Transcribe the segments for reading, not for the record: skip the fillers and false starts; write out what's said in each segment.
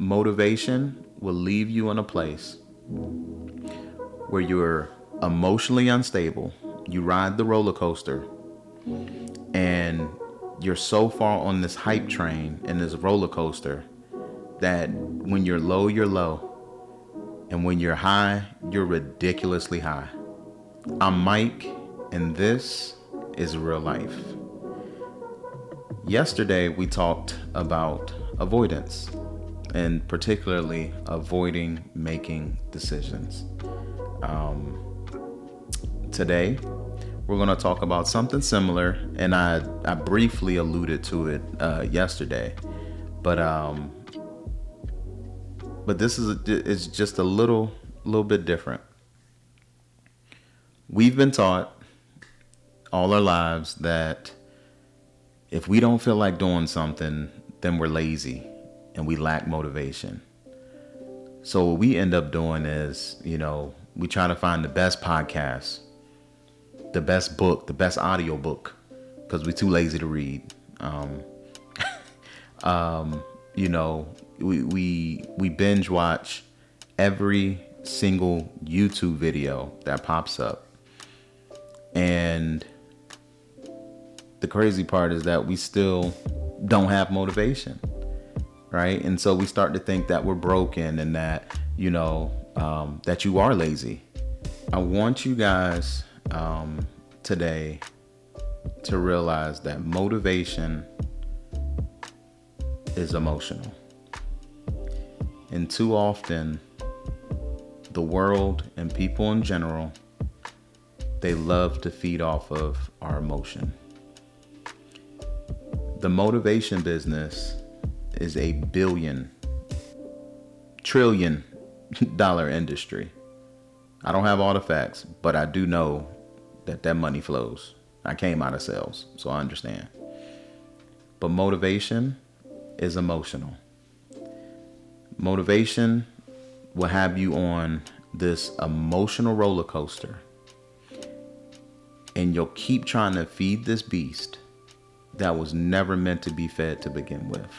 Motivation will leave you in a place where you're emotionally unstable. You ride the roller coaster and you're so far on this hype train and this roller coaster that when you're low, you're low. And when you're high, you're ridiculously high. I'm Mike, and this is real life. Yesterday, we talked about avoidance, and particularly avoiding making decisions. Today, we're going to talk about something similar, and I briefly alluded to it yesterday, but this is just a little bit different. We've been taught all our lives that if we don't feel like doing something, then we're lazy and we lack motivation. So what we end up doing is, we try to find the best podcast, the best book, the best audio book, because we're too lazy to read. We binge watch every single YouTube video that pops up. And the crazy part is that we still don't have motivation, right? And so we start to think that we're broken and that, that you are lazy. I want you guys today to realize that motivation is emotional. And too often, the world and people in general, they love to feed off of our emotion. The motivation business is a trillion dollar industry. I don't have all the facts, but I do know that money flows. I came out of sales, so I understand. But motivation is emotional. Motivation will have you on this emotional roller coaster, and you'll keep trying to feed this beast that was never meant to be fed to begin with.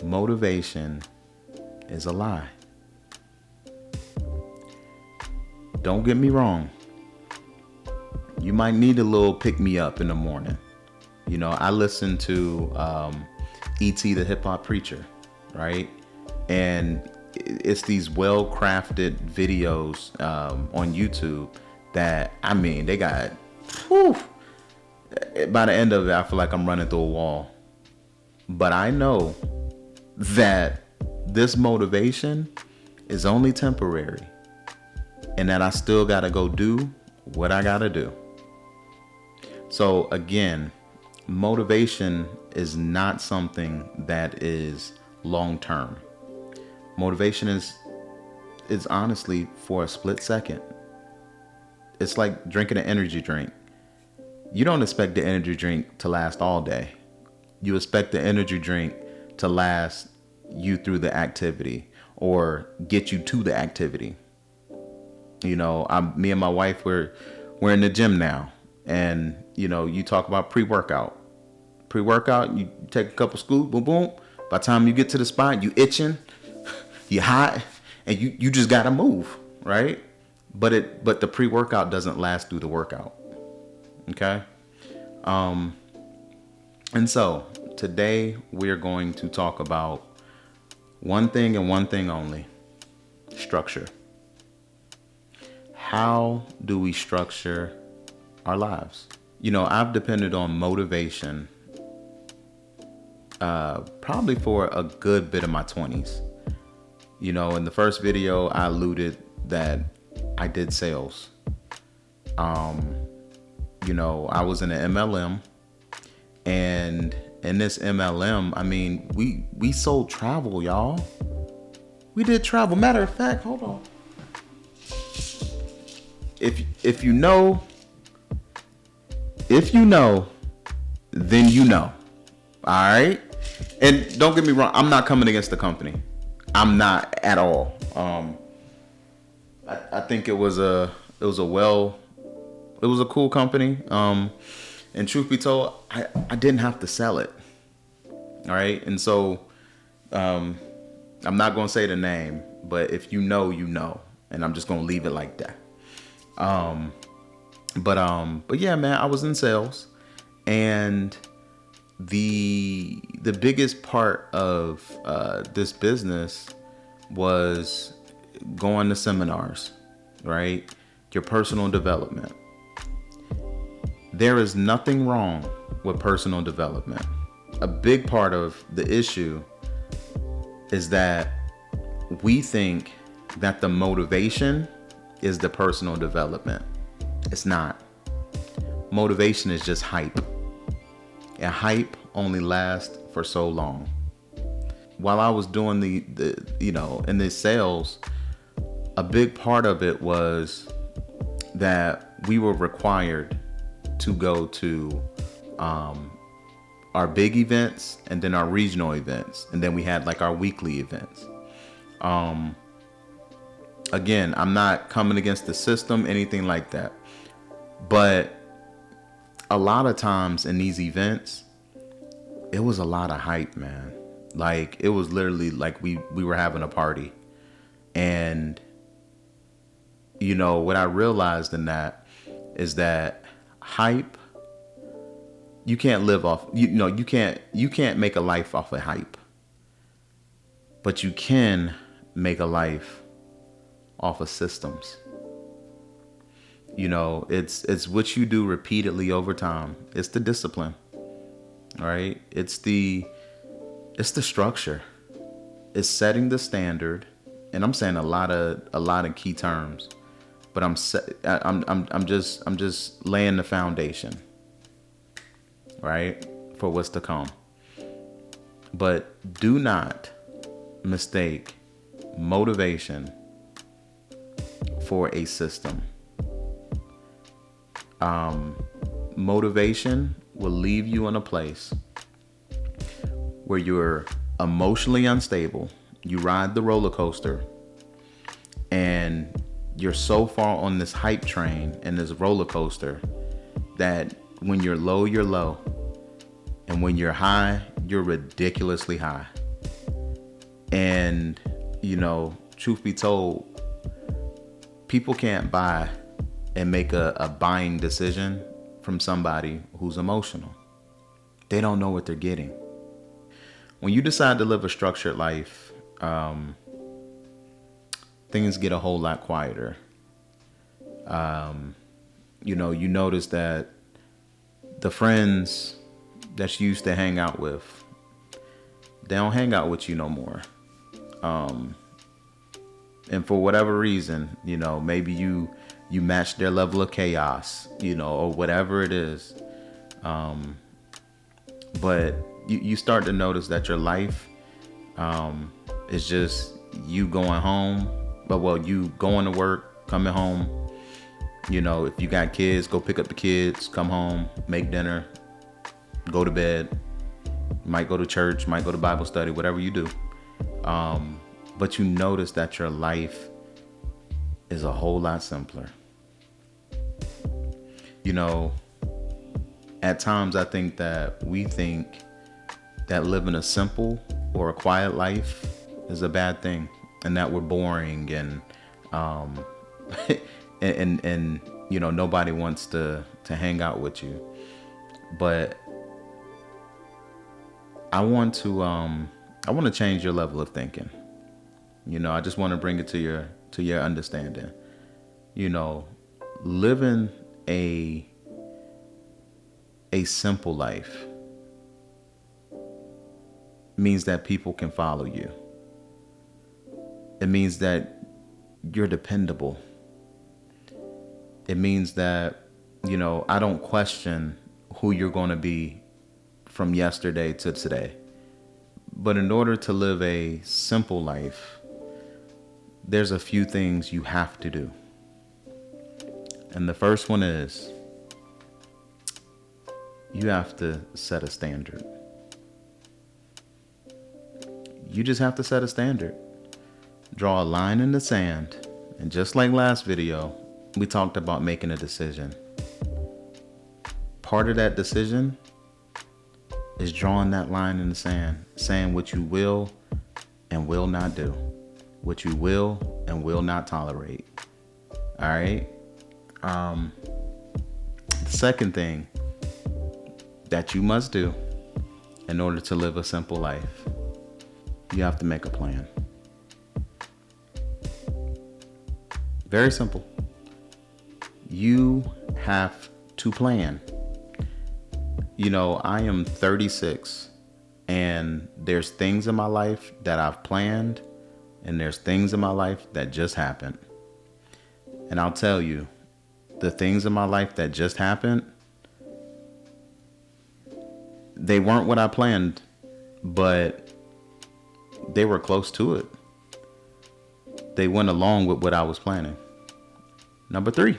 Motivation is a lie. Don't get me wrong. You might need a little pick me up in the morning. I listen to E.T. the Hip Hop Preacher, right? And it's these well-crafted videos on YouTube that, they got, by the end of it, I feel like I'm running through a wall. But I know that this motivation is only temporary and that I still got to go do what I got to do. So again, motivation is not something that is long-term. Motivation is honestly for a split second. It's like drinking an energy drink. You don't expect the energy drink to last all day. You expect the energy drink to last you through the activity or get you to the activity. Me and my wife, we're in the gym now, and you talk about pre-workout. Pre-workout, you take a couple scoops, boom, boom. By the time you get to the spot, you itching, you hot, and you just gotta move, right? But the pre-workout doesn't last through the workout. Okay? And so today we're going to talk about one thing and one thing only: structure. How do we structure our lives? I've depended on motivation probably for a good bit of my 20s. In the first video, I alluded that I did sales. I was in an MLM, and in this MLM, we sold travel, y'all. We did travel. Matter of fact, hold on. If you know, then you know. All right. And don't get me wrong, I'm not coming against the company. I'm not at all. I think it was a cool company. And truth be told, I didn't have to sell it. All right. And so I'm not going to say the name, but if you know, you know, and I'm just going to leave it like that. But yeah, man, I was in sales, and the biggest part of this business was going to seminars, right? Your personal development. There is nothing wrong with personal development. A big part of the issue is that we think that the motivation is the personal development. It's not. Motivation is just hype. And hype only lasts for so long. While I was doing the in the sales, a big part of it was that we were required to go to our big events and then our regional events, and then we had like our weekly events. Again, I'm not coming against the system, anything like that, but a lot of times in these events, it was a lot of hype, man. Like, it was literally like we were having a party. And what I realized in that is that hype, you can't live off, you can't make a life off of hype. But you can make a life off of systems. It's what you do repeatedly over time. It's the discipline, right? It's the structure. It's setting the standard, and I'm saying a lot of key terms, but I'm just laying the foundation, right, for what's to come. But do not mistake motivation for a system. Motivation will leave you in a place where you're emotionally unstable. You ride the roller coaster, and you're so far on this hype train and this roller coaster that when you're low, you're low. And when you're high, you're ridiculously high. And, truth be told, people can't buy and make a buying decision from somebody who's emotional. They don't know what they're getting. When you decide to live a structured life, things get a whole lot quieter. You notice that the friends that you used to hang out with, they don't hang out with you no more. And for whatever reason, maybe you match their level of chaos, or whatever it is. But you start to notice that your life is just you going home, you going to work, coming home. If you got kids, go pick up the kids, come home, make dinner, go to bed. Might go to church, might go to Bible study, whatever you do. But you notice that your life is a whole lot simpler. At times I think that we think that living a simple or a quiet life is a bad thing, and that we're boring, and and nobody wants to hang out with you. But I want to change your level of thinking. I just want to bring it to your understanding. Living a simple life means that people can follow you. It means that you're dependable. It means that, I don't question who you're going to be from yesterday to today. But in order to live a simple life, there's a few things you have to do. And the first one is you have to set a standard. You just have to set a standard. Draw a line in the sand. And just like last video, we talked about making a decision. Part of that decision is drawing that line in the sand, saying what you will and will not do, what you will and will not tolerate. All right. The second thing that you must do in order to live a simple life, you have to make a plan. Very simple. You have to plan. You know, I am 36 and there's things in my life that I've planned and there's things in my life that just happened. And I'll tell you, the things in my life that just happened, they weren't what I planned, but they were close to it. They went along with what I was planning. Number 3,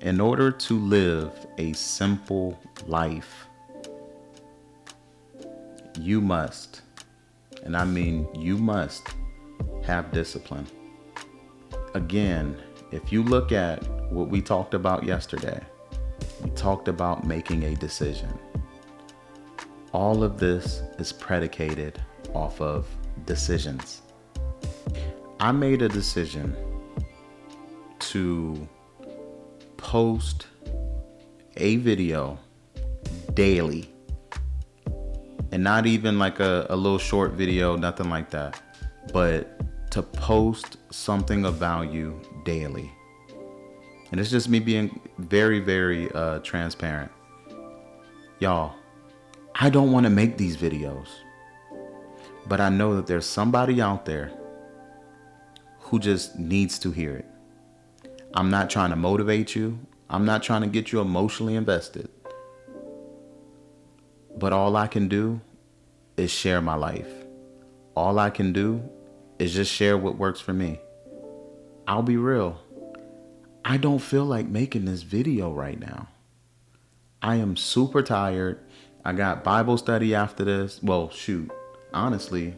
in order to live a simple life, you must, and I mean you must, have discipline. Again, if you look at what we talked about yesterday, we talked about making a decision. All of this is predicated off of decisions. I made a decision to post a video daily, and not even like a little short video, nothing like that, but to post something of value daily. And it's just me being very, very transparent. Y'all, I don't want to make these videos, but I know that there's somebody out there who just needs to hear it. I'm not trying to motivate you. I'm not trying to get you emotionally invested. But all I can do is share my life. All I can do is just share what works for me. I'll be real. I don't feel like making this video right now. I am super tired. I got Bible study after this. Well, shoot, honestly,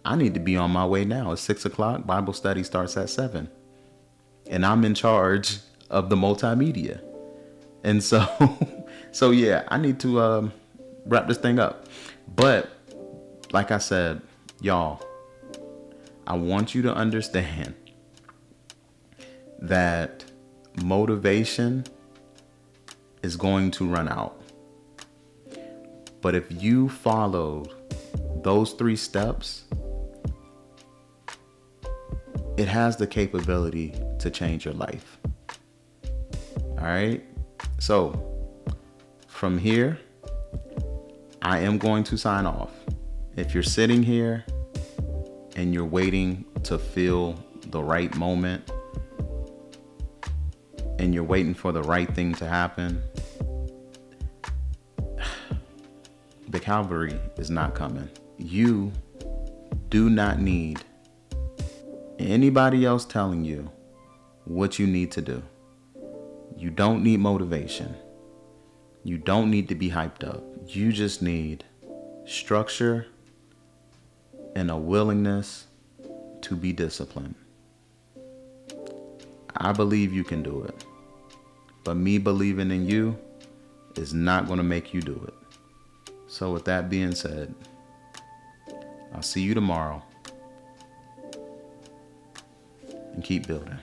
I need to be on my way now. It's 6 o'clock. Bible study starts at 7. And I'm in charge of the multimedia. And so, yeah, I need to wrap this thing up. But like I said, y'all, I want you to understand that motivation is going to run out. But if you followed those 3 steps, it has the capability to change your life. All right. So from here, I am going to sign off. If you're sitting here and you're waiting to feel the right moment and you're waiting for the right thing to happen, the Calvary is not coming. You do not need anybody else telling you what you need to do. You don't need motivation. You don't need to be hyped up. You just need structure and a willingness to be disciplined. I believe you can do it. But me believing in you is not going to make you do it. So with that being said, I'll see you tomorrow. And keep building.